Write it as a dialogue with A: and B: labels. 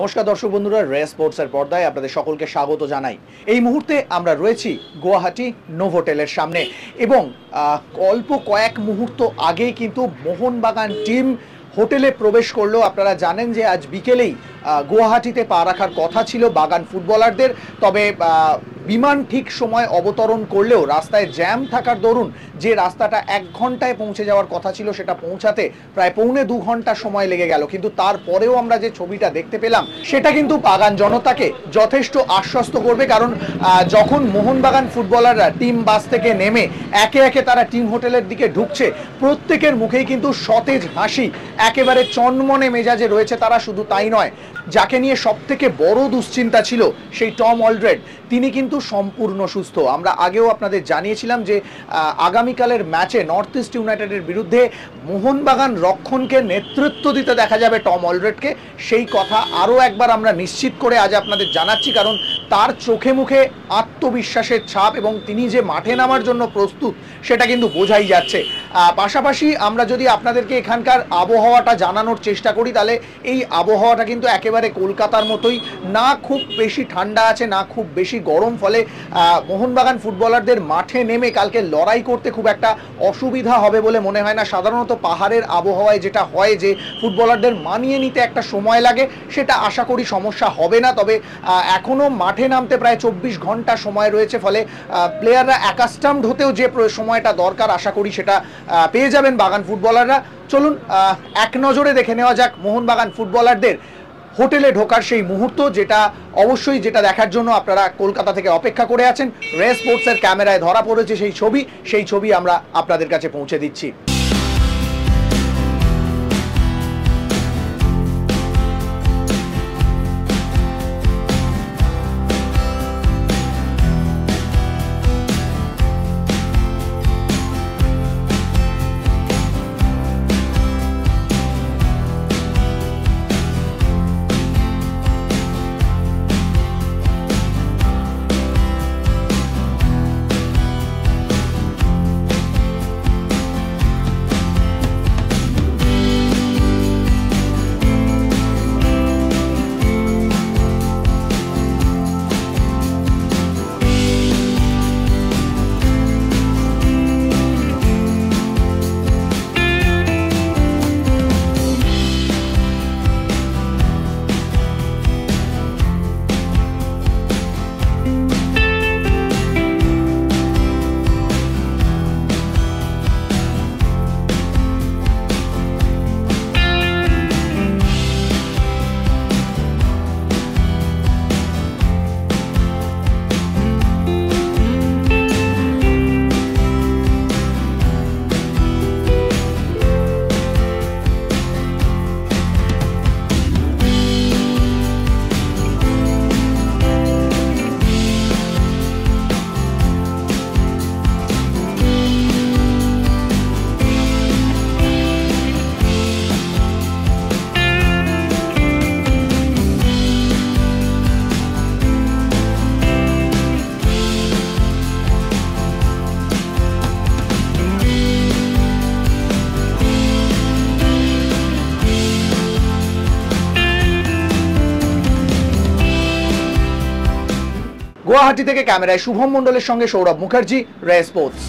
A: নমস্কার দর্শক বন্ধুরা, রে স্পোর্টসের পর্দায় আপনাদের সকলকে স্বাগত জানাই। এই মুহূর্তে আমরা রয়েছি গুয়াহাটি নোভোটেলের সামনে এবং অল্প কয়েক মুহূর্ত আগেই কিন্তু মোহনবাগান টিম হোটেলে প্রবেশ করলো। আপনারা জানেন যে আজ বিকেলেই গুয়াহাটিতে পা রাখার কথা ছিল বাগান ফুটবলারদের, তবে বিমান ঠিক সময় অবতরণ করলেও রাস্তায় জ্যাম থাকার দরুন যে রাস্তাটা 1 ঘন্টায় পৌঁছে যাওয়ার কথা ছিল সেটা পৌঁছাতে প্রায় পৌনে 2 ঘন্টা সময় লেগে গেল। কিন্তু তারপরেও আমরা যে ছবিটা দেখতে পেলাম সেটা কিন্তু বাগান জনতাকে যথেষ্ট আশ্বস্ত করবে, কারণ যখন মোহনবাগান ফুটবলাররা টিম বাস থেকে নেমে একে একে তারা টিম হোটেলের দিকে ঢুকছে, প্রত্যেকের মুখেই কিন্তু সতেজ হাসি, একেবারে চনমনে মেজাজে রয়েছে তারা। শুধু তাই নয়, যাকে নিয়ে সবথেকে বড় দুশ্চিন্তা ছিল সেই টম অলড্রেড, তিনি কিন্তু সম্পূর্ণ সুস্থ। আমরা আগেও আপনাদের জানিয়েছিলাম যে আগামীকালের ম্যাচে নর্থ ইস্ট ইউনাইটেডের বিরুদ্ধে মোহনবাগান রক্ষণকে নেতৃত্ব দিতে দেখা যাবে টম অলড্রেডকে। সেই কথা আরও একবার আমরা নিশ্চিত করে আজ আপনাদের জানাচ্ছি, কারণ তার চোখে মুখে আত্মবিশ্বাসের ছাপ এবং তিনি যে মাঠে নামার জন্য প্রস্তুত সেটা কিন্তু বোঝাই যাচ্ছে। পাশাপাশি আমরা যদি আপনাদেরকে এখানকার আবহাওয়াটা জানানোর চেষ্টা করি, তাহলে এই আবহাওয়াটা কিন্তু একেবারে কলকাতার মতোই, না খুব বেশি ঠান্ডা আছে না খুব বেশি গরম, ফলে মোহনবাগান ফুটবলারদের মাঠে নেমে কালকে লড়াই করতে খুব একটা অসুবিধা হবে বলে মনে হয় না। সাধারণত পাহাড়ের আবহাওয়ায় যেটা হয় যে ফুটবলারদের মানিয়ে নিতে একটা সময় লাগে, সেটা আশা করি সমস্যা হবে না। তবে এখনও মাঠে নামতে প্রায় 24 ঘন্টা সময় রয়েছে, ফলে প্লেয়াররা অ্যাকাস্টামড হতেও যে সময়টা দরকার আশা করি সেটা পেয়ে যাবেন বাগান ফুটবলাররা। চলুন এক নজরে দেখে নেওয়া যাক মোহনবাগান ফুটবলারদের হোটেলে ঢোকার সেই মুহূর্ত, যেটা অবশ্যই যেটা দেখার জন্য আপনারা কলকাতা থেকে অপেক্ষা করে আছেন। রে স্পোর্টসের ক্যামেরায় ধরা পড়েছে সেই ছবি আমরা আপনাদের কাছে পৌঁছে দিচ্ছি। গুয়াহাটি থেকে ক্যামেরায় শুভম মণ্ডলের সঙ্গে সৌরভ মুখার্জি, রে স্পোর্টস।